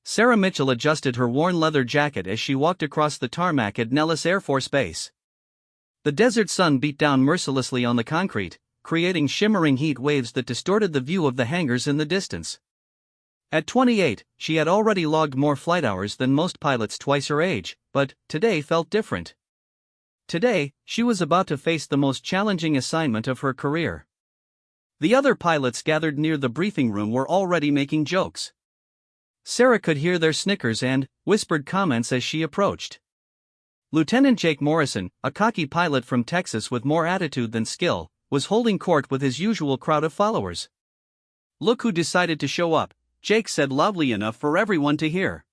Sarah Mitchell adjusted her worn leather jacket as she walked across the tarmac at Nellis Air Force Base. The desert sun beat down mercilessly on the concrete, creating shimmering heat waves that distorted the view of the hangars in the distance. At 28, she had already logged more flight hours than most pilots twice her age, but today felt different. Today, she was about to face the most challenging assignment of her career. The other pilots gathered near the briefing room were already making jokes. Sarah could hear their snickers and whispered comments as she approached. Lieutenant Jake Morrison, a cocky pilot from Texas with more attitude than skill, was holding court with his usual crowd of followers. "Look who decided to show up," Jake said loudly enough for everyone to hear.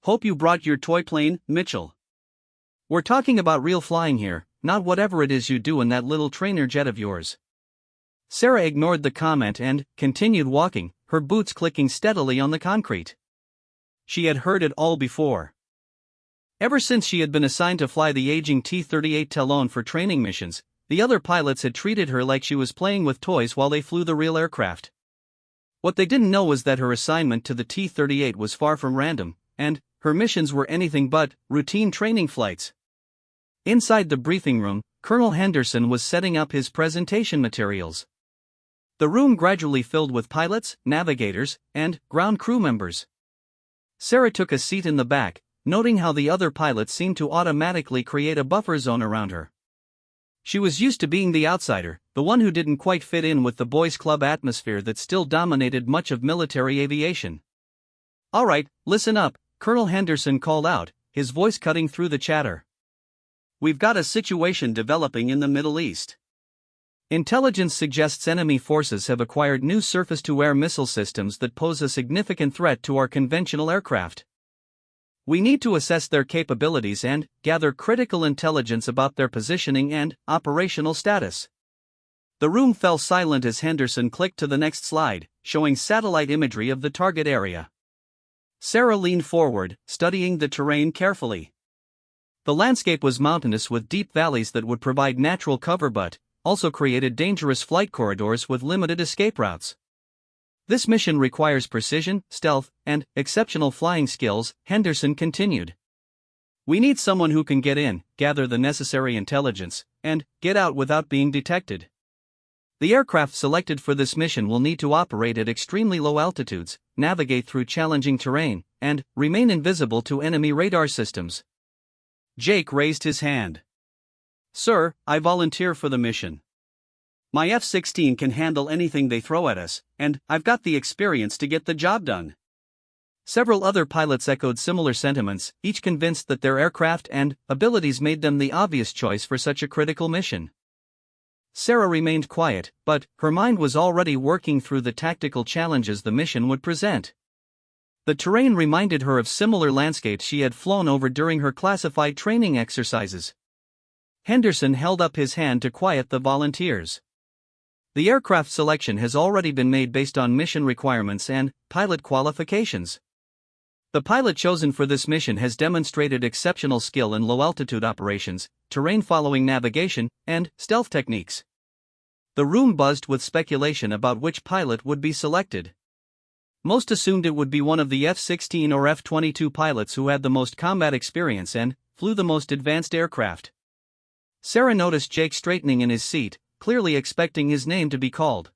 "Hope you brought your toy plane, Mitchell. We're talking about real flying here, not whatever it is you do in that little trainer jet of yours." Sarah ignored the comment and continued walking, her boots clicking steadily on the concrete. She had heard it all before. Ever since she had been assigned to fly the aging T-38 Talon for training missions, the other pilots had treated her like she was playing with toys while they flew the real aircraft. What they didn't know was that her assignment to the T-38 was far from random, and her missions were anything but routine training flights. Inside the briefing room, Colonel Henderson was setting up his presentation materials. The room gradually filled with pilots, navigators, and ground crew members. Sarah took a seat in the back, noting how the other pilots seemed to automatically create a buffer zone around her. She was used to being the outsider, the one who didn't quite fit in with the boys' club atmosphere that still dominated much of military aviation. "All right, listen up," Colonel Henderson called out, his voice cutting through the chatter. "We've got a situation developing in the Middle East. Intelligence suggests enemy forces have acquired new surface-to-air missile systems that pose a significant threat to our conventional aircraft. We need to assess their capabilities and gather critical intelligence about their positioning and operational status." The room fell silent as Henderson clicked to the next slide, showing satellite imagery of the target area. Sarah leaned forward, studying the terrain carefully. The landscape was mountainous with deep valleys that would provide natural cover but also created dangerous flight corridors with limited escape routes. "This mission requires precision, stealth, and exceptional flying skills," Henderson continued. "We need someone who can get in, gather the necessary intelligence, and get out without being detected. The aircraft selected for this mission will need to operate at extremely low altitudes, navigate through challenging terrain, and remain invisible to enemy radar systems." Jake raised his hand. "Sir, I volunteer for the mission. My F-16 can handle anything they throw at us, and I've got the experience to get the job done." Several other pilots echoed similar sentiments, each convinced that their aircraft and abilities made them the obvious choice for such a critical mission. Sarah remained quiet, but her mind was already working through the tactical challenges the mission would present. The terrain reminded her of similar landscapes she had flown over during her classified training exercises. Henderson held up his hand to quiet the volunteers. "The aircraft selection has already been made based on mission requirements and pilot qualifications. The pilot chosen for this mission has demonstrated exceptional skill in low-altitude operations, terrain-following navigation, and stealth techniques." The room buzzed with speculation about which pilot would be selected. Most assumed it would be one of the F-16 or F-22 pilots who had the most combat experience and flew the most advanced aircraft. Sarah noticed Jake straightening in his seat, clearly expecting his name to be called.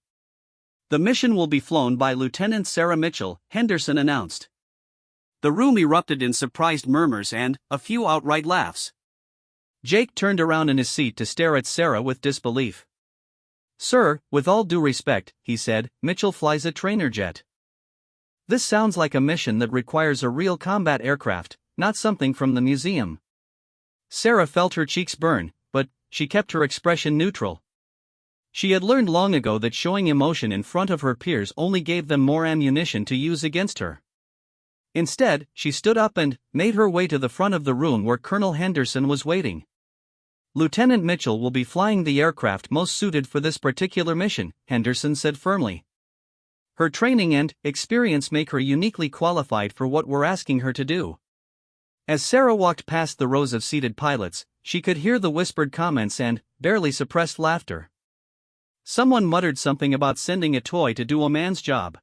"The mission will be flown by Lieutenant Sarah Mitchell," Henderson announced. The room erupted in surprised murmurs and a few outright laughs. Jake turned around in his seat to stare at Sarah with disbelief. "Sir, with all due respect," he said, "Mitchell flies a trainer jet. This sounds like a mission that requires a real combat aircraft, not something from the museum." Sarah felt her cheeks burn, but she kept her expression neutral. She had learned long ago that showing emotion in front of her peers only gave them more ammunition to use against her. Instead, she stood up and made her way to the front of the room where Colonel Henderson was waiting. "Lieutenant Mitchell will be flying the aircraft most suited for this particular mission," Henderson said firmly. "Her training and experience make her uniquely qualified for what we're asking her to do." As Sarah walked past the rows of seated pilots, she could hear the whispered comments and barely suppressed laughter. Someone muttered something about sending a toy to do a man's job.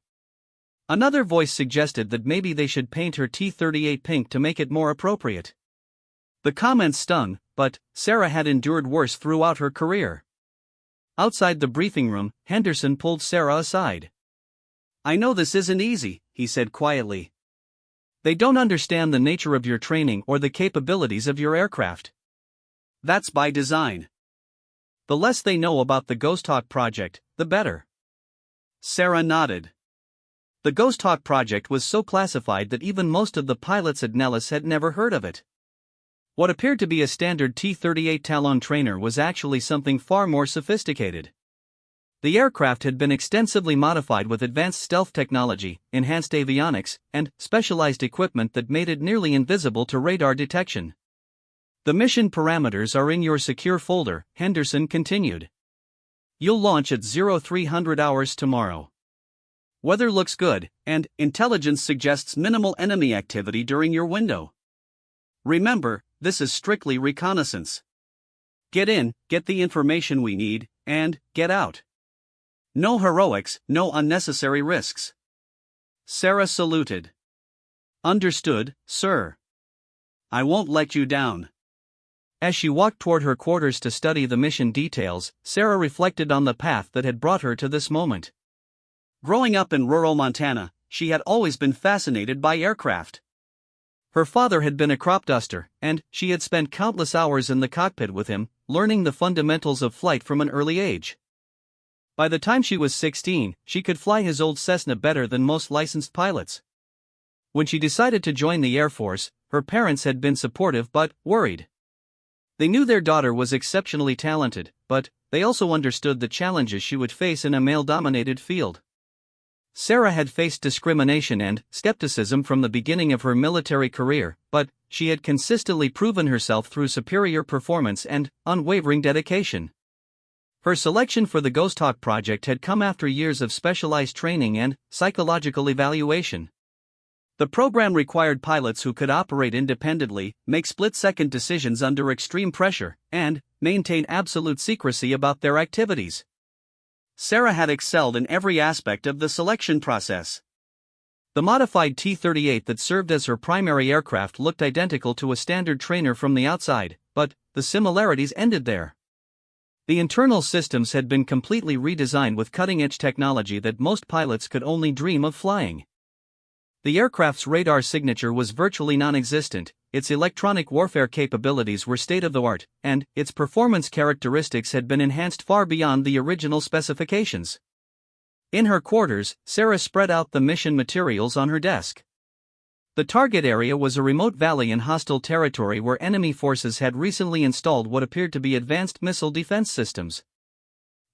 Another voice suggested that maybe they should paint her T-38 pink to make it more appropriate. The comments stung, but Sarah had endured worse throughout her career. Outside the briefing room, Henderson pulled Sarah aside. "I know this isn't easy," he said quietly. "They don't understand the nature of your training or the capabilities of your aircraft. That's by design. The less they know about the Ghosthawk project, the better." Sarah nodded. The Ghosthawk project was so classified that even most of the pilots at Nellis had never heard of it. What appeared to be a standard T-38 Talon trainer was actually something far more sophisticated. The aircraft had been extensively modified with advanced stealth technology, enhanced avionics, and specialized equipment that made it nearly invisible to radar detection. "The mission parameters are in your secure folder," Henderson continued. "You'll launch at 0300 hours tomorrow. Weather looks good, and intelligence suggests minimal enemy activity during your window. Remember, this is strictly reconnaissance. Get in, get the information we need, and get out. No heroics, no unnecessary risks." Sarah saluted. "Understood, sir. I won't let you down." As she walked toward her quarters to study the mission details, Sarah reflected on the path that had brought her to this moment. Growing up in rural Montana, she had always been fascinated by aircraft. Her father had been a crop duster, and she had spent countless hours in the cockpit with him, learning the fundamentals of flight from an early age. By the time she was 16, she could fly his old Cessna better than most licensed pilots. When she decided to join the Air Force, her parents had been supportive but worried. They knew their daughter was exceptionally talented, but they also understood the challenges she would face in a male-dominated field. Sarah had faced discrimination and skepticism from the beginning of her military career, but she had consistently proven herself through superior performance and unwavering dedication. Her selection for the Ghosthawk project had come after years of specialized training and psychological evaluation. The program required pilots who could operate independently, make split-second decisions under extreme pressure, and maintain absolute secrecy about their activities. Sarah had excelled in every aspect of the selection process. The modified T-38 that served as her primary aircraft looked identical to a standard trainer from the outside, but the similarities ended there. The internal systems had been completely redesigned with cutting-edge technology that most pilots could only dream of flying. The aircraft's radar signature was virtually non-existent, its electronic warfare capabilities were state-of-the-art, and its performance characteristics had been enhanced far beyond the original specifications. In her quarters, Sarah spread out the mission materials on her desk. The target area was a remote valley in hostile territory where enemy forces had recently installed what appeared to be advanced missile defense systems.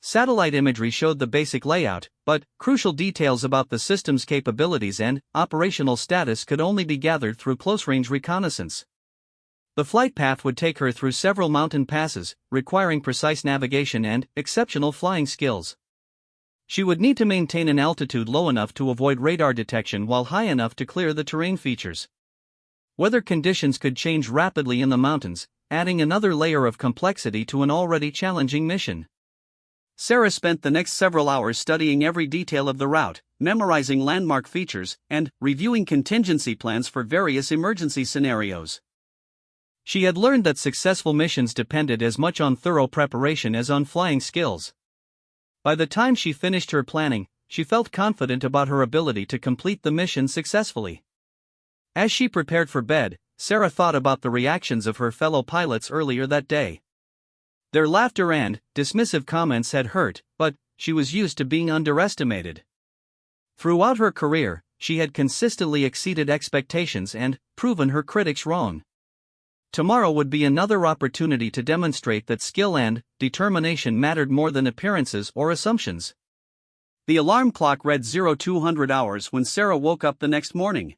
Satellite imagery showed the basic layout, but crucial details about the system's capabilities and operational status could only be gathered through close-range reconnaissance. The flight path would take her through several mountain passes, requiring precise navigation and exceptional flying skills. She would need to maintain an altitude low enough to avoid radar detection while high enough to clear the terrain features. Weather conditions could change rapidly in the mountains, adding another layer of complexity to an already challenging mission. Sarah spent the next several hours studying every detail of the route, memorizing landmark features, and reviewing contingency plans for various emergency scenarios. She had learned that successful missions depended as much on thorough preparation as on flying skills. By the time she finished her planning, she felt confident about her ability to complete the mission successfully. As she prepared for bed, Sarah thought about the reactions of her fellow pilots earlier that day. Their laughter and dismissive comments had hurt, but she was used to being underestimated. Throughout her career, she had consistently exceeded expectations and proven her critics wrong. Tomorrow would be another opportunity to demonstrate that skill and determination mattered more than appearances or assumptions. The alarm clock read 0200 hours when Sarah woke up the next morning.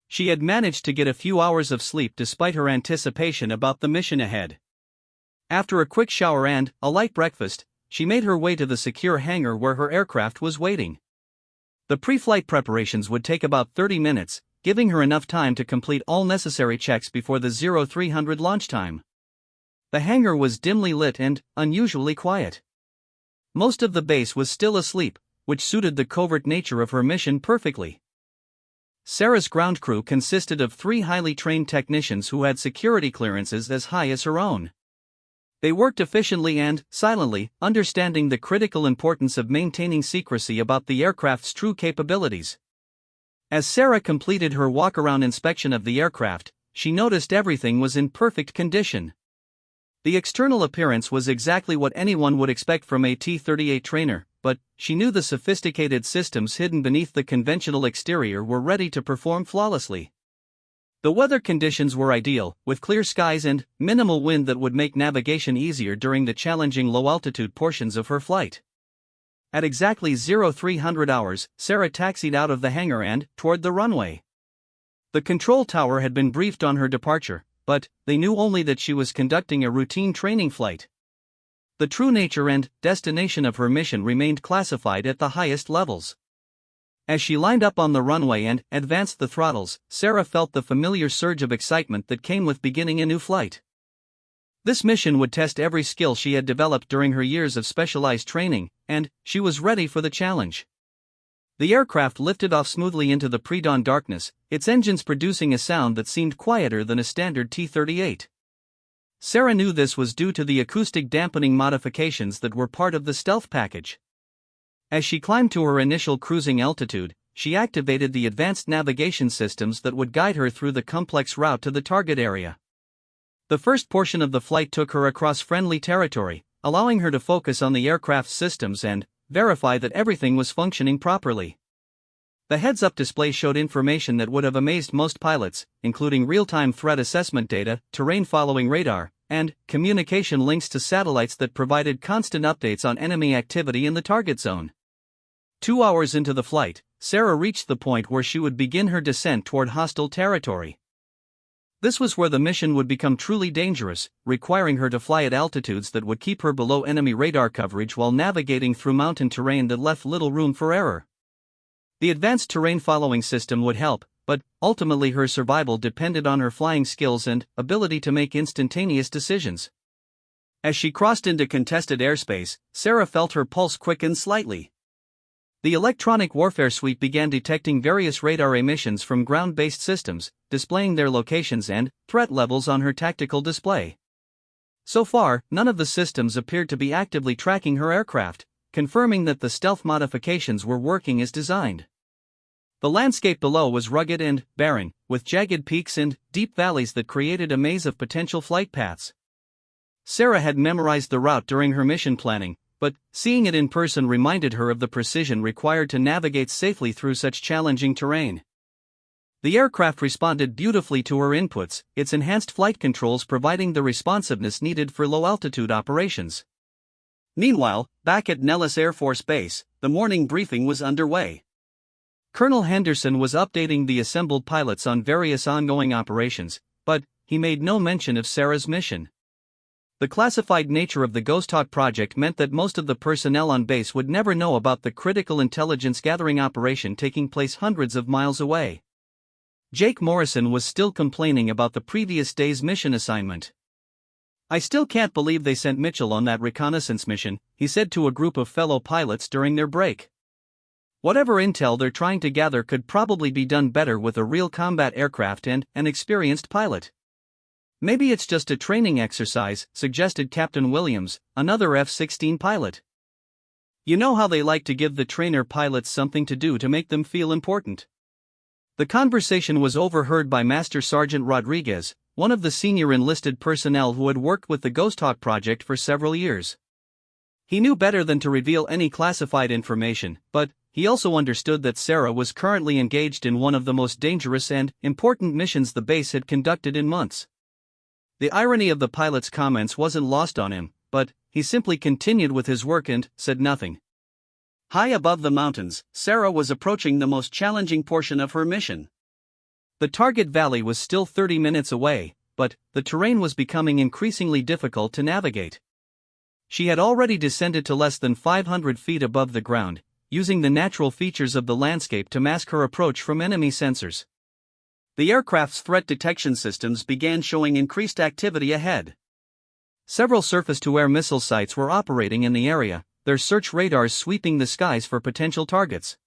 She had managed to get a few hours of sleep despite her anticipation about the mission ahead. After a quick shower and a light breakfast, she made her way to the secure hangar where her aircraft was waiting. The pre-flight preparations would take about 30 minutes, giving her enough time to complete all necessary checks before the 0300 launch time. The hangar was dimly lit and unusually quiet. Most of the base was still asleep, which suited the covert nature of her mission perfectly. Sarah's ground crew consisted of 3 highly trained technicians who had security clearances as high as her own. They worked efficiently and silently, understanding the critical importance of maintaining secrecy about the aircraft's true capabilities. As Sarah completed her walk-around inspection of the aircraft, she noticed everything was in perfect condition. The external appearance was exactly what anyone would expect from a T-38 trainer, but she knew the sophisticated systems hidden beneath the conventional exterior were ready to perform flawlessly. The weather conditions were ideal, with clear skies and minimal wind that would make navigation easier during the challenging low-altitude portions of her flight. At exactly 0300 hours, Sarah taxied out of the hangar and toward the runway. The control tower had been briefed on her departure, but they knew only that she was conducting a routine training flight. The true nature and destination of her mission remained classified at the highest levels. As she lined up on the runway and advanced the throttles, Sarah felt the familiar surge of excitement that came with beginning a new flight. This mission would test every skill she had developed during her years of specialized training, and she was ready for the challenge. The aircraft lifted off smoothly into the pre-dawn darkness, its engines producing a sound that seemed quieter than a standard T-38. Sarah knew this was due to the acoustic dampening modifications that were part of the stealth package. As she climbed to her initial cruising altitude, she activated the advanced navigation systems that would guide her through the complex route to the target area. The first portion of the flight took her across friendly territory, allowing her to focus on the aircraft's systems and verify that everything was functioning properly. The heads-up display showed information that would have amazed most pilots, including real-time threat assessment data, terrain-following radar, and communication links to satellites that provided constant updates on enemy activity in the target zone. 2 hours into the flight, Sarah reached the point where she would begin her descent toward hostile territory. This was where the mission would become truly dangerous, requiring her to fly at altitudes that would keep her below enemy radar coverage while navigating through mountain terrain that left little room for error. The advanced terrain-following system would help, but ultimately her survival depended on her flying skills and ability to make instantaneous decisions. As she crossed into contested airspace, Sarah felt her pulse quicken slightly. The electronic warfare suite began detecting various radar emissions from ground-based systems, displaying their locations and threat levels on her tactical display. So far, none of the systems appeared to be actively tracking her aircraft, confirming that the stealth modifications were working as designed. The landscape below was rugged and barren, with jagged peaks and deep valleys that created a maze of potential flight paths. Sarah had memorized the route during her mission planning, but seeing it in person reminded her of the precision required to navigate safely through such challenging terrain. The aircraft responded beautifully to her inputs, its enhanced flight controls providing the responsiveness needed for low-altitude operations. Meanwhile, back at Nellis Air Force Base, the morning briefing was underway. Colonel Henderson was updating the assembled pilots on various ongoing operations, but he made no mention of Sarah's mission. The classified nature of the Ghosthawk project meant that most of the personnel on base would never know about the critical intelligence gathering operation taking place hundreds of miles away. Jake Morrison was still complaining about the previous day's mission assignment. "I still can't believe they sent Mitchell on that reconnaissance mission," he said to a group of fellow pilots during their break. "Whatever intel they're trying to gather could probably be done better with a real combat aircraft and an experienced pilot." "Maybe it's just a training exercise," suggested Captain Williams, another F-16 pilot. "You know how they like to give the trainer pilots something to do to make them feel important." The conversation was overheard by Master Sergeant Rodriguez, one of the senior enlisted personnel who had worked with the Ghosthawk project for several years. He knew better than to reveal any classified information, but he also understood that Sarah was currently engaged in one of the most dangerous and important missions the base had conducted in months. The irony of the pilot's comments wasn't lost on him, but he simply continued with his work and said nothing. High above the mountains, Sarah was approaching the most challenging portion of her mission. The target valley was still 30 minutes away, but the terrain was becoming increasingly difficult to navigate. She had already descended to less than 500 feet above the ground, using the natural features of the landscape to mask her approach from enemy sensors. The aircraft's threat detection systems began showing increased activity ahead. Several surface-to-air missile sites were operating in the area, their search radars sweeping the skies for potential targets.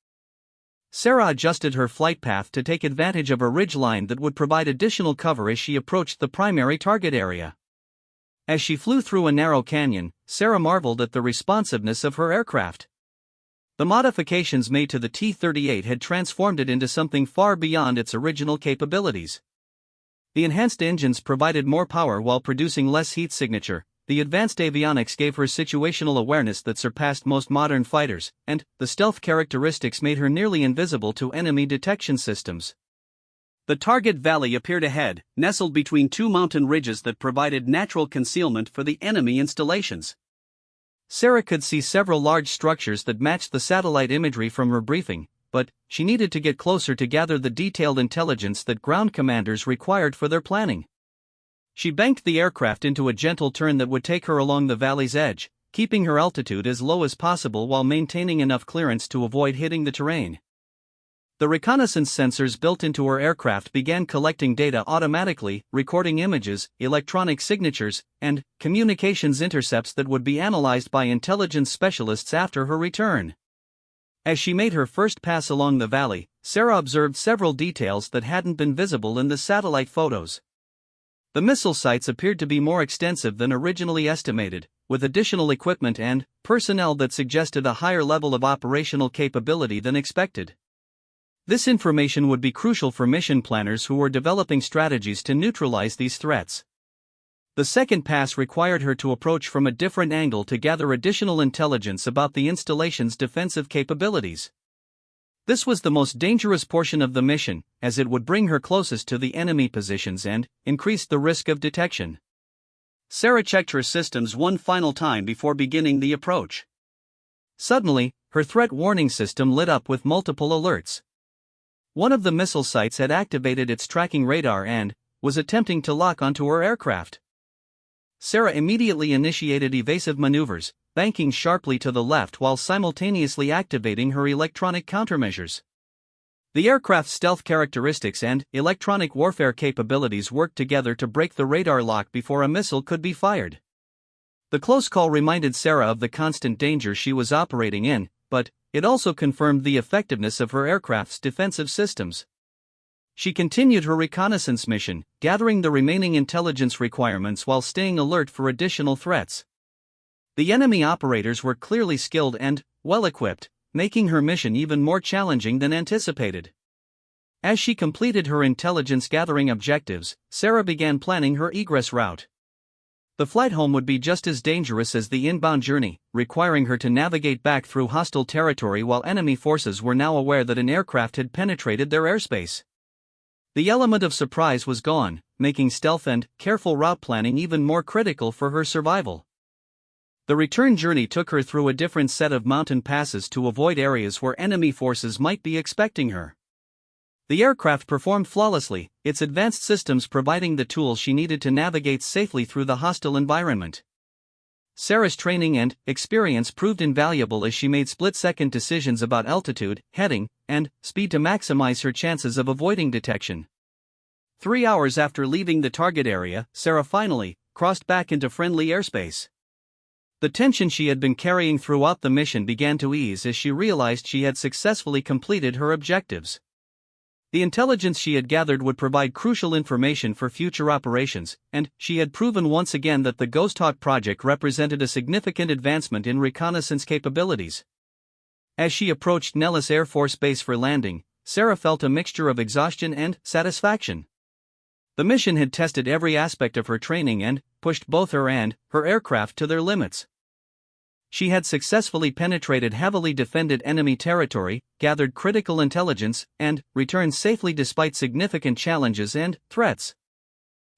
Sarah adjusted her flight path to take advantage of a ridgeline that would provide additional cover as she approached the primary target area. As she flew through a narrow canyon, Sarah marveled at the responsiveness of her aircraft. The modifications made to the T-38 had transformed it into something far beyond its original capabilities. The enhanced engines provided more power while producing less heat signature. The advanced avionics gave her situational awareness that surpassed most modern fighters, and the stealth characteristics made her nearly invisible to enemy detection systems. The target valley appeared ahead, nestled between two mountain ridges that provided natural concealment for the enemy installations. Sarah could see several large structures that matched the satellite imagery from her briefing, but she needed to get closer to gather the detailed intelligence that ground commanders required for their planning. She banked the aircraft into a gentle turn that would take her along the valley's edge, keeping her altitude as low as possible while maintaining enough clearance to avoid hitting the terrain. The reconnaissance sensors built into her aircraft began collecting data automatically, recording images, electronic signatures, and communications intercepts that would be analyzed by intelligence specialists after her return. As she made her first pass along the valley, Sarah observed several details that hadn't been visible in the satellite photos. The missile sites appeared to be more extensive than originally estimated, with additional equipment and personnel that suggested a higher level of operational capability than expected. This information would be crucial for mission planners who were developing strategies to neutralize these threats. The second pass required her to approach from a different angle to gather additional intelligence about the installation's defensive capabilities. This was the most dangerous portion of the mission, as it would bring her closest to the enemy positions and increase the risk of detection. Sarah checked her systems one final time before beginning the approach. Suddenly, her threat warning system lit up with multiple alerts. One of the missile sites had activated its tracking radar and was attempting to lock onto her aircraft. Sarah immediately initiated evasive maneuvers, banking sharply to the left while simultaneously activating her electronic countermeasures. The aircraft's stealth characteristics and electronic warfare capabilities worked together to break the radar lock before a missile could be fired. The close call reminded Sarah of the constant danger she was operating in, but it also confirmed the effectiveness of her aircraft's defensive systems. She continued her reconnaissance mission, gathering the remaining intelligence requirements while staying alert for additional threats. The enemy operators were clearly skilled and well-equipped, making her mission even more challenging than anticipated. As she completed her intelligence-gathering objectives, Sarah began planning her egress route. The flight home would be just as dangerous as the inbound journey, requiring her to navigate back through hostile territory while enemy forces were now aware that an aircraft had penetrated their airspace. The element of surprise was gone, making stealth and careful route planning even more critical for her survival. The return journey took her through a different set of mountain passes to avoid areas where enemy forces might be expecting her. The aircraft performed flawlessly, its advanced systems providing the tools she needed to navigate safely through the hostile environment. Sarah's training and experience proved invaluable as she made split-second decisions about altitude, heading, and speed to maximize her chances of avoiding detection. 3 hours after leaving the target area, Sarah finally crossed back into friendly airspace. The tension she had been carrying throughout the mission began to ease as she realized she had successfully completed her objectives. The intelligence she had gathered would provide crucial information for future operations, and she had proven once again that the Ghosthawk project represented a significant advancement in reconnaissance capabilities. As she approached Nellis Air Force Base for landing, Sarah felt a mixture of exhaustion and satisfaction. The mission had tested every aspect of her training and pushed both her and her aircraft to their limits. She had successfully penetrated heavily defended enemy territory, gathered critical intelligence, and returned safely despite significant challenges and threats.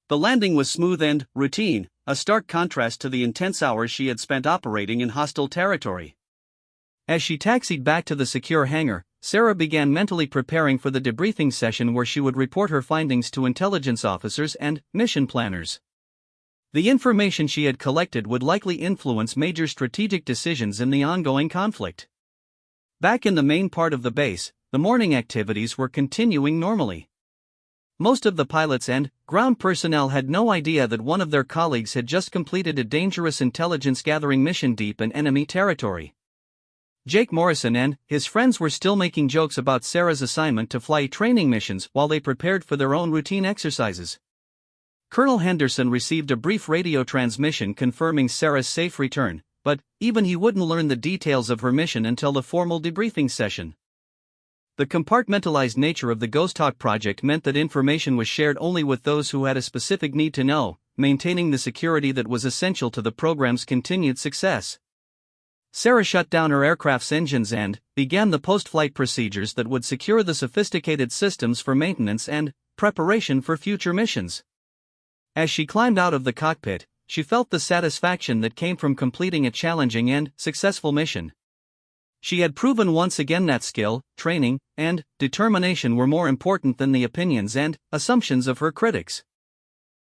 The landing was smooth and routine, a stark contrast to the intense hours she had spent operating in hostile territory. As she taxied back to the secure hangar, Sarah began mentally preparing for the debriefing session where she would report her findings to intelligence officers and mission planners. The information she had collected would likely influence major strategic decisions in the ongoing conflict. Back in the main part of the base, the morning activities were continuing normally. Most of the pilots and ground personnel had no idea that one of their colleagues had just completed a dangerous intelligence-gathering mission deep in enemy territory. Jake Morrison and his friends were still making jokes about Sarah's assignment to fly training missions while they prepared for their own routine exercises. Colonel Henderson received a brief radio transmission confirming Sarah's safe return, but even he wouldn't learn the details of her mission until the formal debriefing session. The compartmentalized nature of the Ghosthawk project meant that information was shared only with those who had a specific need to know, maintaining the security that was essential to the program's continued success. Sarah shut down her aircraft's engines and began the post-flight procedures that would secure the sophisticated systems for maintenance and preparation for future missions. As she climbed out of the cockpit, she felt the satisfaction that came from completing a challenging and successful mission. She had proven once again that skill, training, and determination were more important than the opinions and assumptions of her critics.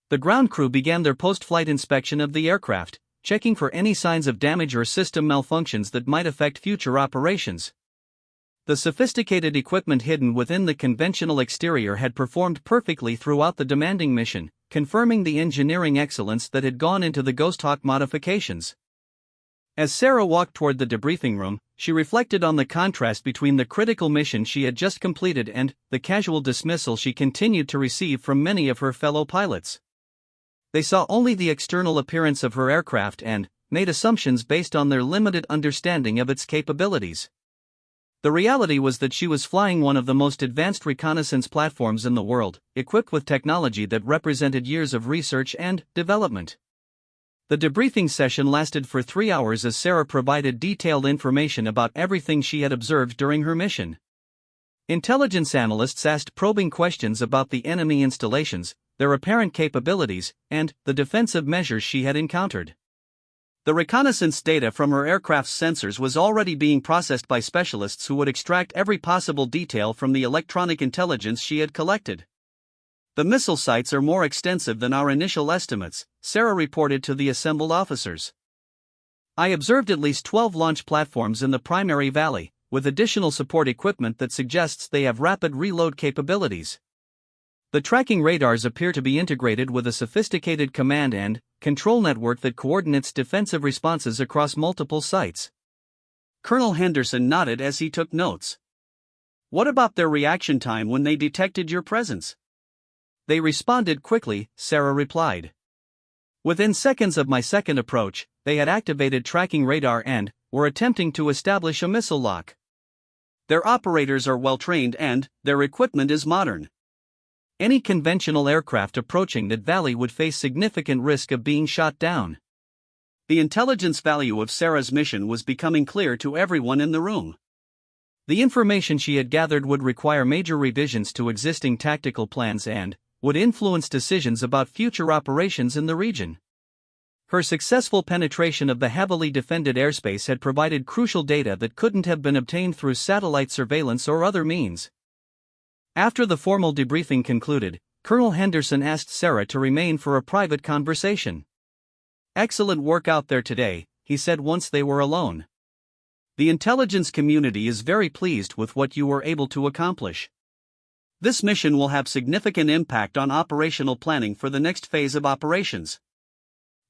The ground crew began their post-flight inspection of the aircraft, checking for any signs of damage or system malfunctions that might affect future operations. The sophisticated equipment hidden within the conventional exterior had performed perfectly throughout the demanding mission, confirming the engineering excellence that had gone into the Ghosthawk modifications. As Sarah walked toward the debriefing room, she reflected on the contrast between the critical mission she had just completed and the casual dismissal she continued to receive from many of her fellow pilots. They saw only the external appearance of her aircraft and made assumptions based on their limited understanding of its capabilities. The reality was that she was flying one of the most advanced reconnaissance platforms in the world, equipped with technology that represented years of research and development. The debriefing session lasted for 3 hours as Sarah provided detailed information about everything she had observed during her mission. Intelligence analysts asked probing questions about the enemy installations, their apparent capabilities, and the defensive measures she had encountered. The reconnaissance data from her aircraft's sensors was already being processed by specialists who would extract every possible detail from the electronic intelligence she had collected. "The missile sites are more extensive than our initial estimates," Sarah reported to the assembled officers. "I observed at least 12 launch platforms in the primary valley, with additional support equipment that suggests they have rapid reload capabilities. The tracking radars appear to be integrated with a sophisticated command and control network that coordinates defensive responses across multiple sites." Colonel Henderson nodded as he took notes. "What about their reaction time when they detected your presence?" "They responded quickly," Sarah replied. "Within seconds of my second approach, they had activated tracking radar and were attempting to establish a missile lock. Their operators are well trained and their equipment is modern. Any conventional aircraft approaching that valley would face significant risk of being shot down." The intelligence value of Sarah's mission was becoming clear to everyone in the room. The information she had gathered would require major revisions to existing tactical plans and would influence decisions about future operations in the region. Her successful penetration of the heavily defended airspace had provided crucial data that couldn't have been obtained through satellite surveillance or other means. After the formal debriefing concluded, Colonel Henderson asked Sarah to remain for a private conversation. "Excellent work out there today," he said once they were alone. "The intelligence community is very pleased with what you were able to accomplish. This mission will have significant impact on operational planning for the next phase of operations."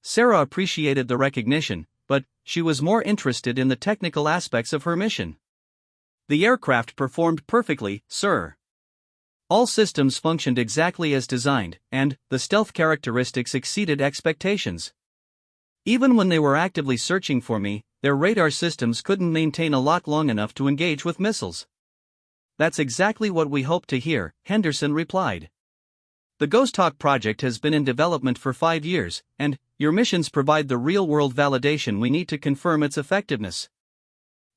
Sarah appreciated the recognition, but she was more interested in the technical aspects of her mission. "The aircraft performed perfectly, sir. All systems functioned exactly as designed, and the stealth characteristics exceeded expectations. Even when they were actively searching for me, their radar systems couldn't maintain a lock long enough to engage with missiles." "That's exactly what we hoped to hear," Henderson replied. "The Ghosthawk project has been in development for 5 years, and your missions provide the real-world validation we need to confirm its effectiveness.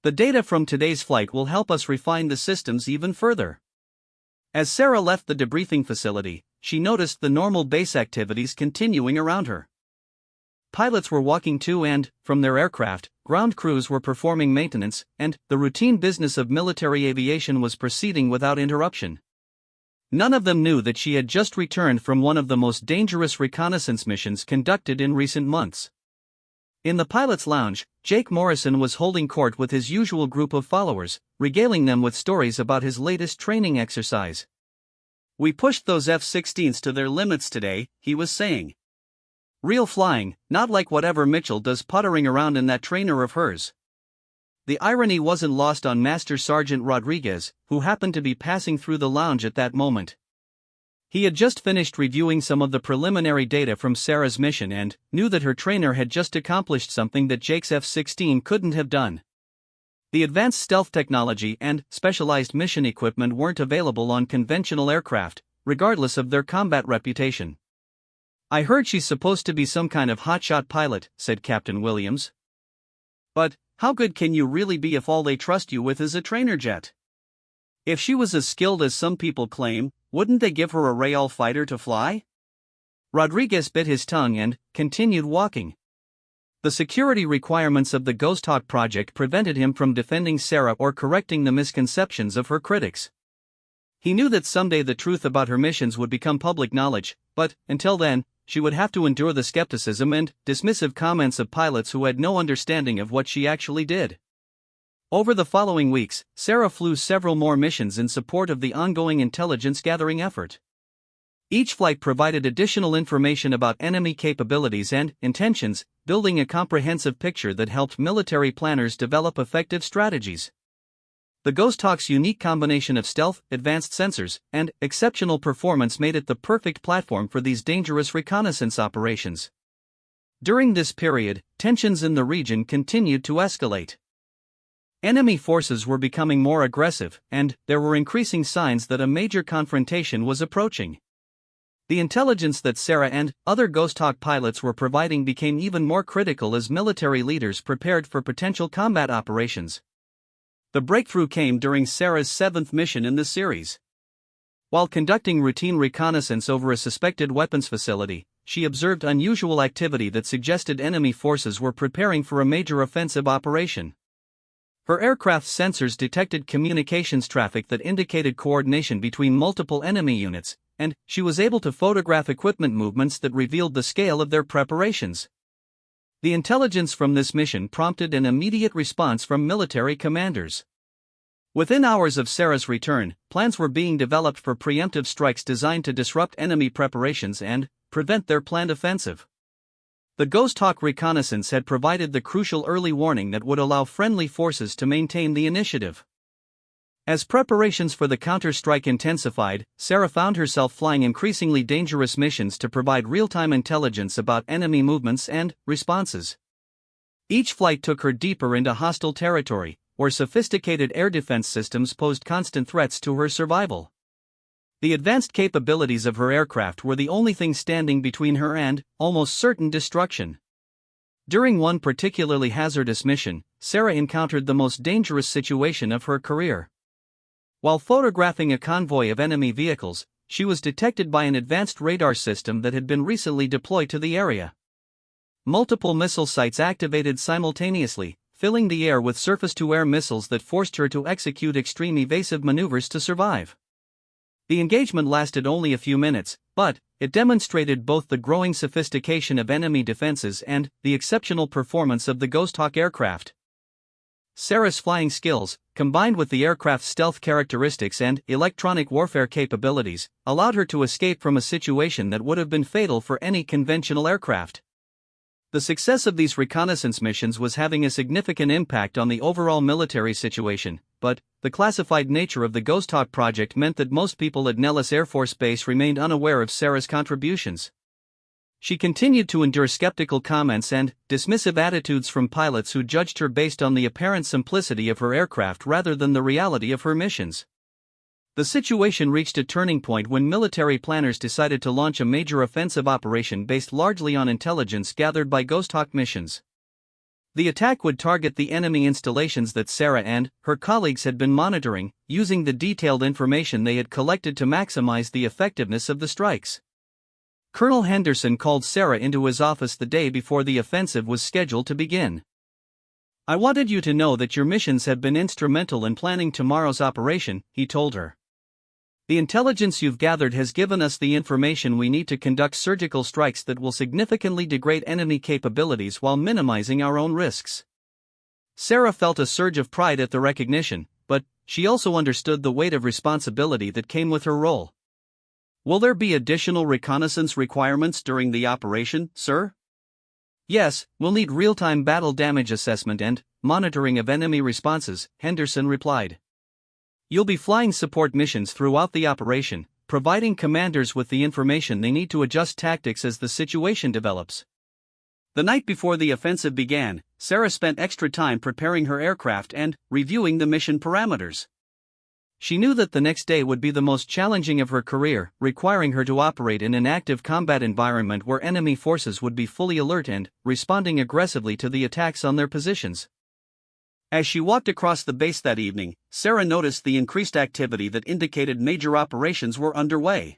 The data from today's flight will help us refine the systems even further." As Sarah left the debriefing facility, she noticed the normal base activities continuing around her. Pilots were walking to and from their aircraft, ground crews were performing maintenance, and the routine business of military aviation was proceeding without interruption. None of them knew that she had just returned from one of the most dangerous reconnaissance missions conducted in recent months. In the pilot's lounge, Jake Morrison was holding court with his usual group of followers, regaling them with stories about his latest training exercise. "We pushed those F-16s to their limits today," he was saying. "Real flying, not like whatever Mitchell does puttering around in that trainer of hers." the irony wasn't lost on Master Sergeant Rodriguez, who happened to be passing through the lounge at that moment. He had just finished reviewing some of the preliminary data from Sarah's mission and knew that her trainer had just accomplished something that Jake's F-16 couldn't have done. The advanced stealth technology and specialized mission equipment weren't available on conventional aircraft, regardless of their combat reputation. "I heard she's supposed to be some kind of hotshot pilot," said Captain Williams. "But how good can you really be if all they trust you with is a trainer jet? If she was as skilled as some people claim, wouldn't they give her a Rayal fighter to fly?" Rodriguez bit his tongue and continued walking. The security requirements of the Ghosthawk project prevented him from defending Sarah or correcting the misconceptions of her critics. He knew that someday the truth about her missions would become public knowledge, but, until then, she would have to endure the skepticism and dismissive comments of pilots who had no understanding of what she actually did. Over the following weeks, Sarah flew several more missions in support of the ongoing intelligence-gathering effort. Each flight provided additional information about enemy capabilities and intentions, building a comprehensive picture that helped military planners develop effective strategies. The Ghosthawk's unique combination of stealth, advanced sensors, and exceptional performance made it the perfect platform for these dangerous reconnaissance operations. During this period, tensions in the region continued to escalate. Enemy forces were becoming more aggressive, and there were increasing signs that a major confrontation was approaching. The intelligence that Sarah and other Ghosthawk pilots were providing became even more critical as military leaders prepared for potential combat operations. The breakthrough came during Sarah's 7th mission in the series. While conducting routine reconnaissance over a suspected weapons facility, she observed unusual activity that suggested enemy forces were preparing for a major offensive operation. Her aircraft's sensors detected communications traffic that indicated coordination between multiple enemy units, and she was able to photograph equipment movements that revealed the scale of their preparations. The intelligence from this mission prompted an immediate response from military commanders. Within hours of Sarah's return, plans were being developed for preemptive strikes designed to disrupt enemy preparations and prevent their planned offensive. The Ghosthawk reconnaissance had provided the crucial early warning that would allow friendly forces to maintain the initiative. As preparations for the counter-strike intensified, Sarah found herself flying increasingly dangerous missions to provide real-time intelligence about enemy movements and responses. Each flight took her deeper into hostile territory, where sophisticated air defense systems posed constant threats to her survival. The advanced capabilities of her aircraft were the only thing standing between her and almost certain destruction. During one particularly hazardous mission, Sarah encountered the most dangerous situation of her career. While photographing a convoy of enemy vehicles, she was detected by an advanced radar system that had been recently deployed to the area. Multiple missile sites activated simultaneously, filling the air with surface-to-air missiles that forced her to execute extreme evasive maneuvers to survive. The engagement lasted only a few minutes, but it demonstrated both the growing sophistication of enemy defenses and the exceptional performance of the Ghosthawk aircraft. Sarah's flying skills, combined with the aircraft's stealth characteristics and electronic warfare capabilities, allowed her to escape from a situation that would have been fatal for any conventional aircraft. The success of these reconnaissance missions was having a significant impact on the overall military situation, but the classified nature of the Ghosthawk project meant that most people at Nellis Air Force Base remained unaware of Sarah's contributions. She continued to endure skeptical comments and dismissive attitudes from pilots who judged her based on the apparent simplicity of her aircraft rather than the reality of her missions. The situation reached a turning point when military planners decided to launch a major offensive operation based largely on intelligence gathered by Ghosthawk missions. The attack would target the enemy installations that Sarah and her colleagues had been monitoring, using the detailed information they had collected to maximize the effectiveness of the strikes. Colonel Henderson called Sarah into his office the day before the offensive was scheduled to begin. "I wanted you to know that your missions have been instrumental in planning tomorrow's operation," he told her. "The intelligence you've gathered has given us the information we need to conduct surgical strikes that will significantly degrade enemy capabilities while minimizing our own risks." Sarah felt a surge of pride at the recognition, but she also understood the weight of responsibility that came with her role. "Will there be additional reconnaissance requirements during the operation, sir?" Yes, we'll need real-time battle damage assessment and monitoring of enemy responses, Henderson replied. You'll be flying support missions throughout the operation, providing commanders with the information they need to adjust tactics as the situation develops. The night before the offensive began, Sarah spent extra time preparing her aircraft and reviewing the mission parameters. She knew that the next day would be the most challenging of her career, requiring her to operate in an active combat environment where enemy forces would be fully alert and responding aggressively to the attacks on their positions. As she walked across the base that evening, Sarah noticed the increased activity that indicated major operations were underway.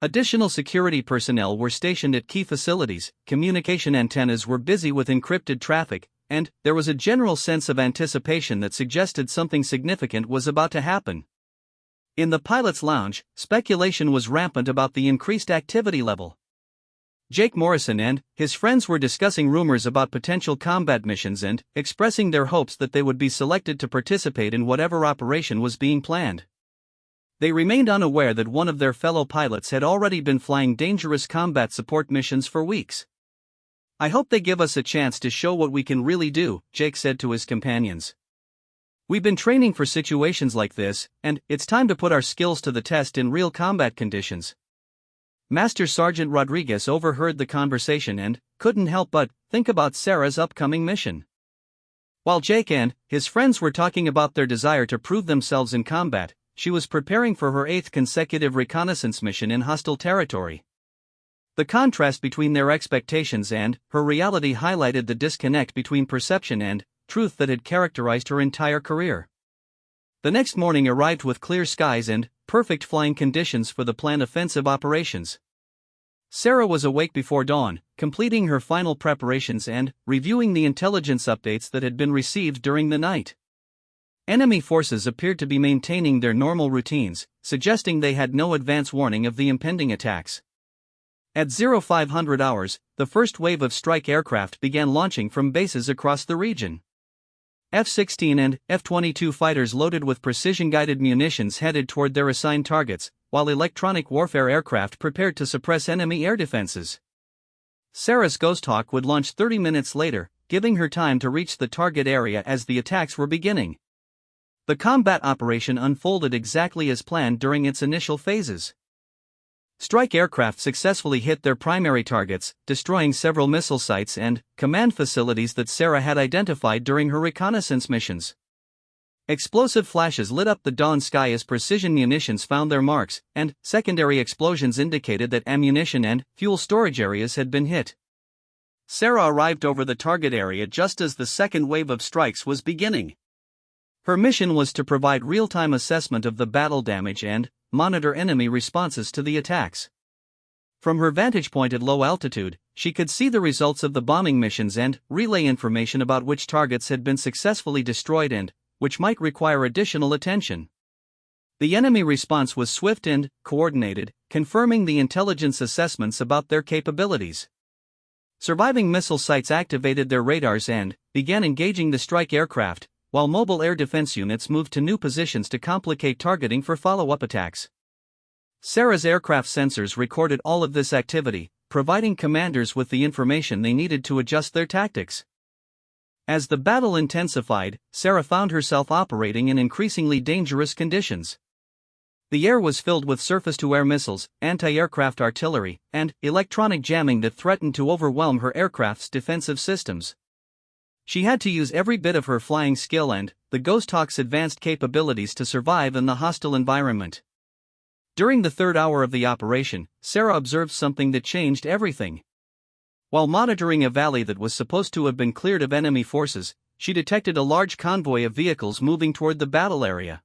Additional security personnel were stationed at key facilities, communication antennas were busy with encrypted traffic, and there was a general sense of anticipation that suggested something significant was about to happen. In the pilot's lounge, speculation was rampant about the increased activity level. Jake Morrison and his friends were discussing rumors about potential combat missions and expressing their hopes that they would be selected to participate in whatever operation was being planned. They remained unaware that one of their fellow pilots had already been flying dangerous combat support missions for weeks. I hope they give us a chance to show what we can really do, Jake said to his companions. We've been training for situations like this, and it's time to put our skills to the test in real combat conditions. Master Sergeant Rodriguez overheard the conversation and couldn't help but think about Sarah's upcoming mission. While Jake and his friends were talking about their desire to prove themselves in combat, she was preparing for her 8th consecutive reconnaissance mission in hostile territory. The contrast between their expectations and her reality highlighted the disconnect between perception and truth that had characterized her entire career. The next morning arrived with clear skies and perfect flying conditions for the planned offensive operations. Sarah was awake before dawn, completing her final preparations and reviewing the intelligence updates that had been received during the night. Enemy forces appeared to be maintaining their normal routines, suggesting they had no advance warning of the impending attacks. At 0500 hours, the first wave of strike aircraft began launching from bases across the region. F-16 and F-22 fighters loaded with precision-guided munitions headed toward their assigned targets, while electronic warfare aircraft prepared to suppress enemy air defenses. Sarah's Ghosthawk would launch 30 minutes later, giving her time to reach the target area as the attacks were beginning. The combat operation unfolded exactly as planned during its initial phases. Strike aircraft successfully hit their primary targets, destroying several missile sites and command facilities that Sarah had identified during her reconnaissance missions. Explosive flashes lit up the dawn sky as precision munitions found their marks, and secondary explosions indicated that ammunition and fuel storage areas had been hit. Sarah arrived over the target area just as the second wave of strikes was beginning. Her mission was to provide real-time assessment of the battle damage and monitor enemy responses to the attacks. From her vantage point at low altitude, she could see the results of the bombing missions and relay information about which targets had been successfully destroyed and which might require additional attention. The enemy response was swift and coordinated, confirming the intelligence assessments about their capabilities. Surviving missile sites activated their radars and began engaging the strike aircraft, while mobile air defense units moved to new positions to complicate targeting for follow-up attacks. Sarah's aircraft sensors recorded all of this activity, providing commanders with the information they needed to adjust their tactics. As the battle intensified, Sarah found herself operating in increasingly dangerous conditions. The air was filled with surface-to-air missiles, anti-aircraft artillery, and electronic jamming that threatened to overwhelm her aircraft's defensive systems. She had to use every bit of her flying skill and the Ghosthawk's advanced capabilities to survive in the hostile environment. During the third hour of the operation, Sarah observed something that changed everything. While monitoring a valley that was supposed to have been cleared of enemy forces, she detected a large convoy of vehicles moving toward the battle area.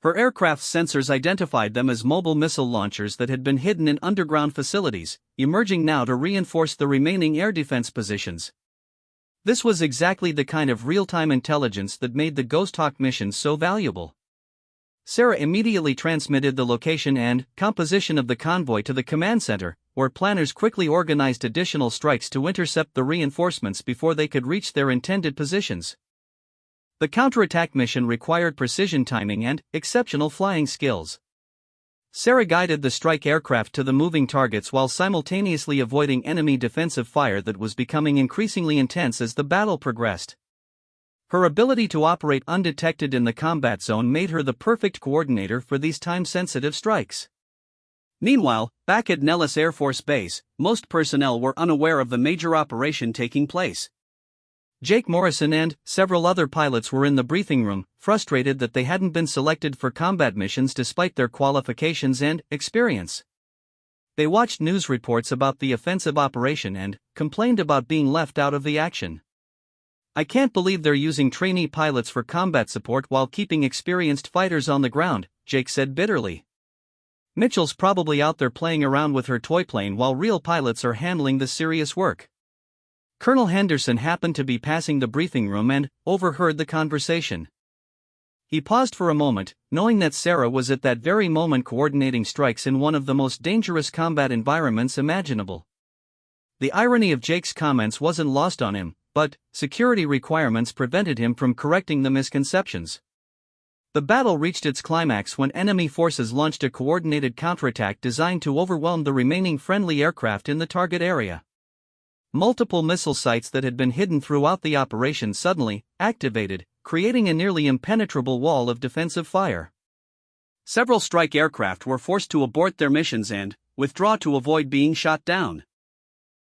Her aircraft's sensors identified them as mobile missile launchers that had been hidden in underground facilities, emerging now to reinforce the remaining air defense positions. This was exactly the kind of real-time intelligence that made the Ghosthawk mission so valuable. Sarah immediately transmitted the location and composition of the convoy to the command center, where planners quickly organized additional strikes to intercept the reinforcements before they could reach their intended positions. The counterattack mission required precision timing and exceptional flying skills. Sarah guided the strike aircraft to the moving targets while simultaneously avoiding enemy defensive fire that was becoming increasingly intense as the battle progressed. Her ability to operate undetected in the combat zone made her the perfect coordinator for these time-sensitive strikes. Meanwhile, back at Nellis Air Force Base, most personnel were unaware of the major operation taking place. Jake Morrison and several other pilots were in the briefing room, frustrated that they hadn't been selected for combat missions despite their qualifications and experience. They watched news reports about the offensive operation and complained about being left out of the action. "I can't believe they're using trainee pilots for combat support while keeping experienced fighters on the ground," Jake said bitterly. "Mitchell's probably out there playing around with her toy plane while real pilots are handling the serious work." Colonel Henderson happened to be passing the briefing room and overheard the conversation. He paused for a moment, knowing that Sarah was at that very moment coordinating strikes in one of the most dangerous combat environments imaginable. The irony of Jake's comments wasn't lost on him, but security requirements prevented him from correcting the misconceptions. The battle reached its climax when enemy forces launched a coordinated counterattack designed to overwhelm the remaining friendly aircraft in the target area. Multiple missile sites that had been hidden throughout the operation suddenly activated, creating a nearly impenetrable wall of defensive fire. Several strike aircraft were forced to abort their missions and withdraw to avoid being shot down.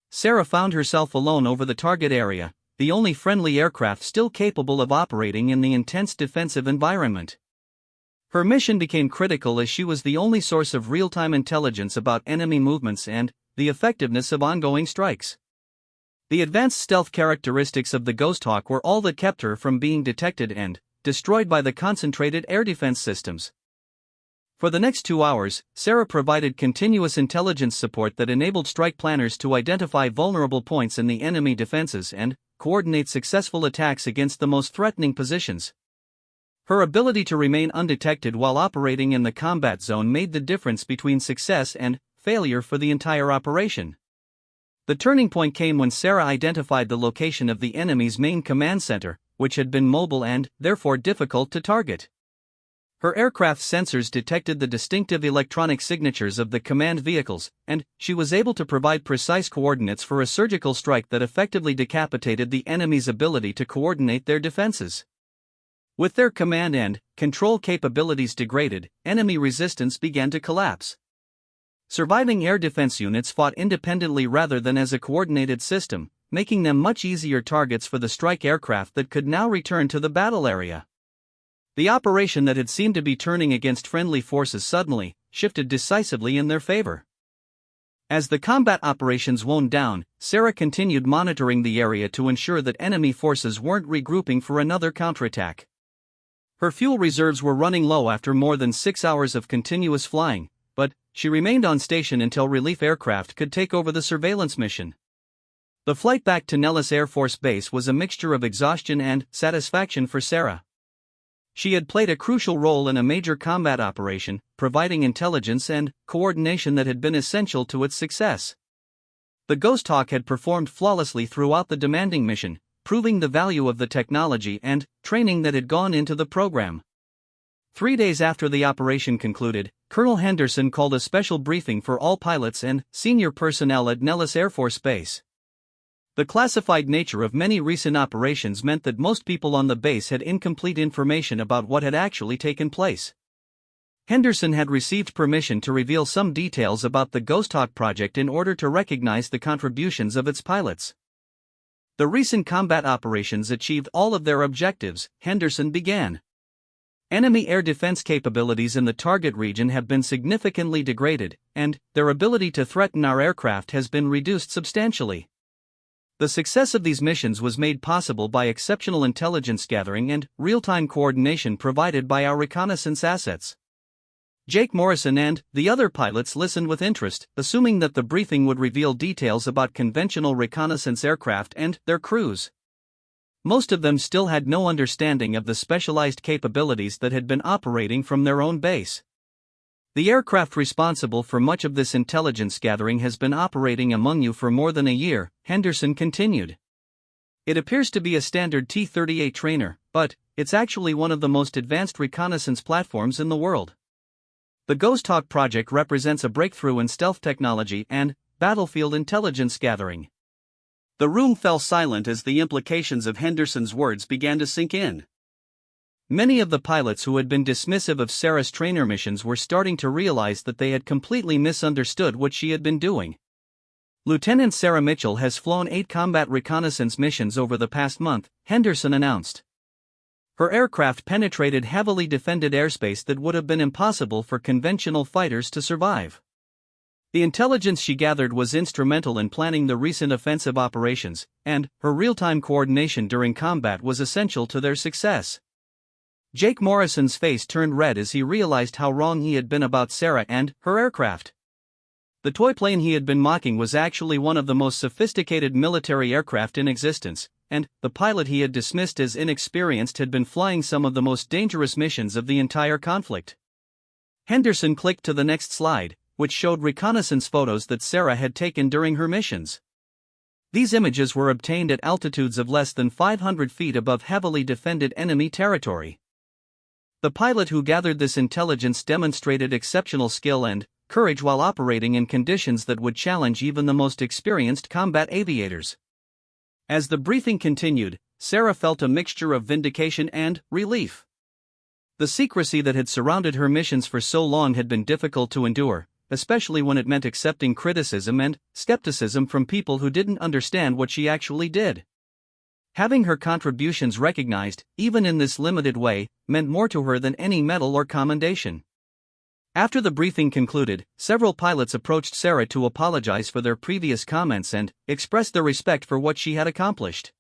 Sarah found herself alone over the target area, the only friendly aircraft still capable of operating in the intense defensive environment. Her mission became critical as she was the only source of real-time intelligence about enemy movements and the effectiveness of ongoing strikes. The advanced stealth characteristics of the Ghosthawk were all that kept her from being detected and destroyed by the concentrated air defense systems. For the next 2 hours, Sarah provided continuous intelligence support that enabled strike planners to identify vulnerable points in the enemy defenses and coordinate successful attacks against the most threatening positions. Her ability to remain undetected while operating in the combat zone made the difference between success and failure for the entire operation. The turning point came when Sarah identified the location of the enemy's main command center, which had been mobile and, therefore, difficult to target. Her aircraft's sensors detected the distinctive electronic signatures of the command vehicles, and she was able to provide precise coordinates for a surgical strike that effectively decapitated the enemy's ability to coordinate their defenses. With their command and control capabilities degraded, enemy resistance began to collapse. Surviving air defense units fought independently rather than as a coordinated system, making them much easier targets for the strike aircraft that could now return to the battle area. The operation that had seemed to be turning against friendly forces suddenly shifted decisively in their favor. As the combat operations wound down, Sarah continued monitoring the area to ensure that enemy forces weren't regrouping for another counterattack. Her fuel reserves were running low after more than 6 hours of continuous flying, but she remained on station until relief aircraft could take over the surveillance mission. The flight back to Nellis Air Force Base was a mixture of exhaustion and satisfaction for Sarah. She had played a crucial role in a major combat operation, providing intelligence and coordination that had been essential to its success. The Ghosthawk had performed flawlessly throughout the demanding mission, proving the value of the technology and training that had gone into the program. 3 days after the operation concluded, Colonel Henderson called a special briefing for all pilots and senior personnel at Nellis Air Force Base. The classified nature of many recent operations meant that most people on the base had incomplete information about what had actually taken place. Henderson had received permission to reveal some details about the Ghosthawk project in order to recognize the contributions of its pilots. The recent combat operations achieved all of their objectives, Henderson began. Enemy air defense capabilities in the target region have been significantly degraded, and their ability to threaten our aircraft has been reduced substantially. The success of these missions was made possible by exceptional intelligence gathering and real-time coordination provided by our reconnaissance assets. Jake Morrison and the other pilots listened with interest, assuming that the briefing would reveal details about conventional reconnaissance aircraft and their crews. Most of them still had no understanding of the specialized capabilities that had been operating from their own base. The aircraft responsible for much of this intelligence gathering has been operating among you for more than a year, Henderson continued. It appears to be a standard T-38 trainer, but it's actually one of the most advanced reconnaissance platforms in the world. The Ghosthawk project represents a breakthrough in stealth technology and battlefield intelligence gathering. The room fell silent as the implications of Henderson's words began to sink in. Many of the pilots who had been dismissive of Sarah's trainer missions were starting to realize that they had completely misunderstood what she had been doing. Lieutenant Sarah Mitchell has flown 8 combat reconnaissance missions over the past month, Henderson announced. Her aircraft penetrated heavily defended airspace that would have been impossible for conventional fighters to survive. The intelligence she gathered was instrumental in planning the recent offensive operations, and her real-time coordination during combat was essential to their success. Jake Morrison's face turned red as he realized how wrong he had been about Sarah and her aircraft. The toy plane he had been mocking was actually one of the most sophisticated military aircraft in existence, and the pilot he had dismissed as inexperienced had been flying some of the most dangerous missions of the entire conflict. Henderson clicked to the next slide, which showed reconnaissance photos that Sarah had taken during her missions. These images were obtained at altitudes of less than 500 feet above heavily defended enemy territory. The pilot who gathered this intelligence demonstrated exceptional skill and courage while operating in conditions that would challenge even the most experienced combat aviators. As the briefing continued, Sarah felt a mixture of vindication and relief. The secrecy that had surrounded her missions for so long had been difficult to endure, especially when it meant accepting criticism and skepticism from people who didn't understand what she actually did. Having her contributions recognized, even in this limited way, meant more to her than any medal or commendation. After the briefing concluded, several pilots approached Sarah to apologize for their previous comments and express their respect for what she had accomplished.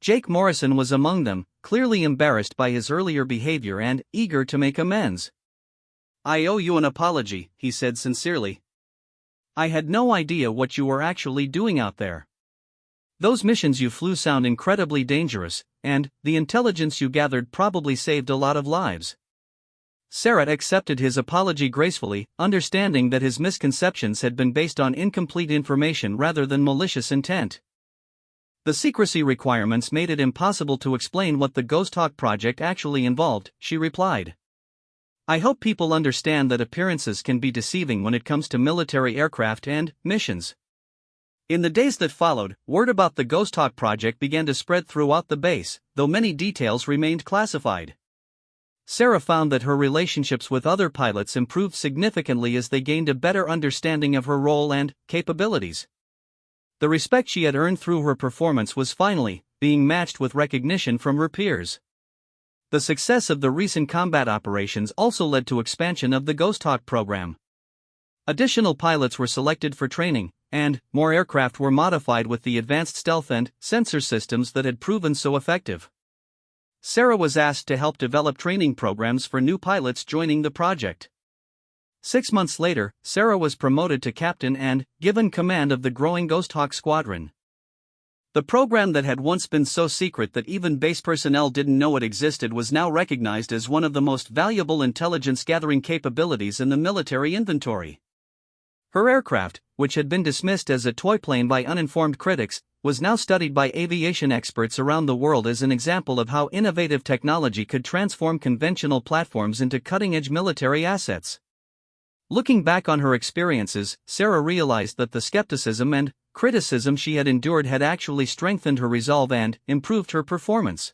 Jake Morrison was among them, clearly embarrassed by his earlier behavior and eager to make amends. "I owe you an apology," he said sincerely. "I had no idea what you were actually doing out there. Those missions you flew sound incredibly dangerous, and the intelligence you gathered probably saved a lot of lives." Sarah accepted his apology gracefully, understanding that his misconceptions had been based on incomplete information rather than malicious intent. The secrecy requirements made it impossible to explain what the Ghosthawk project actually involved, she replied. "I hope people understand that appearances can be deceiving when it comes to military aircraft and missions." In the days that followed, word about the Ghosthawk project began to spread throughout the base, though many details remained classified. Sarah found that her relationships with other pilots improved significantly as they gained a better understanding of her role and capabilities. The respect she had earned through her performance was finally being matched with recognition from her peers. The success of the recent combat operations also led to expansion of the Ghosthawk program. Additional pilots were selected for training, and more aircraft were modified with the advanced stealth and sensor systems that had proven so effective. Sarah was asked to help develop training programs for new pilots joining the project. 6 months later, Sarah was promoted to captain and given command of the growing Ghosthawk squadron. The program that had once been so secret that even base personnel didn't know it existed was now recognized as one of the most valuable intelligence-gathering capabilities in the military inventory. Her aircraft, which had been dismissed as a toy plane by uninformed critics, was now studied by aviation experts around the world as an example of how innovative technology could transform conventional platforms into cutting-edge military assets. Looking back on her experiences, Sarah realized that the skepticism and criticism she had endured had actually strengthened her resolve and improved her performance.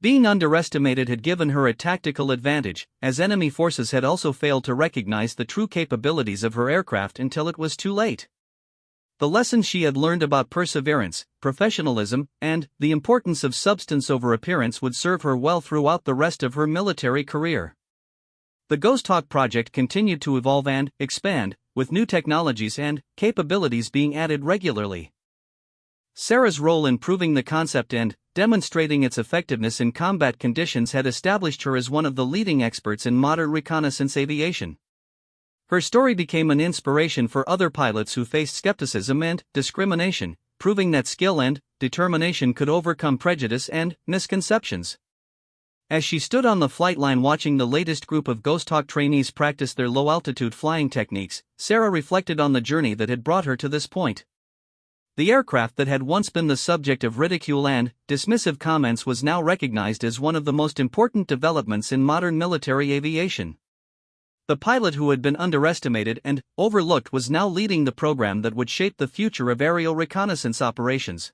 Being underestimated had given her a tactical advantage, as enemy forces had also failed to recognize the true capabilities of her aircraft until it was too late. The lessons she had learned about perseverance, professionalism, and the importance of substance over appearance would serve her well throughout the rest of her military career. The Ghosthawk project continued to evolve and expand, with new technologies and capabilities being added regularly. Sarah's role in proving the concept and demonstrating its effectiveness in combat conditions had established her as one of the leading experts in modern reconnaissance aviation. Her story became an inspiration for other pilots who faced skepticism and discrimination, proving that skill and determination could overcome prejudice and misconceptions. As she stood on the flight line watching the latest group of Ghosthawk trainees practice their low-altitude flying techniques, Sarah reflected on the journey that had brought her to this point. The aircraft that had once been the subject of ridicule and dismissive comments was now recognized as one of the most important developments in modern military aviation. The pilot who had been underestimated and overlooked was now leading the program that would shape the future of aerial reconnaissance operations.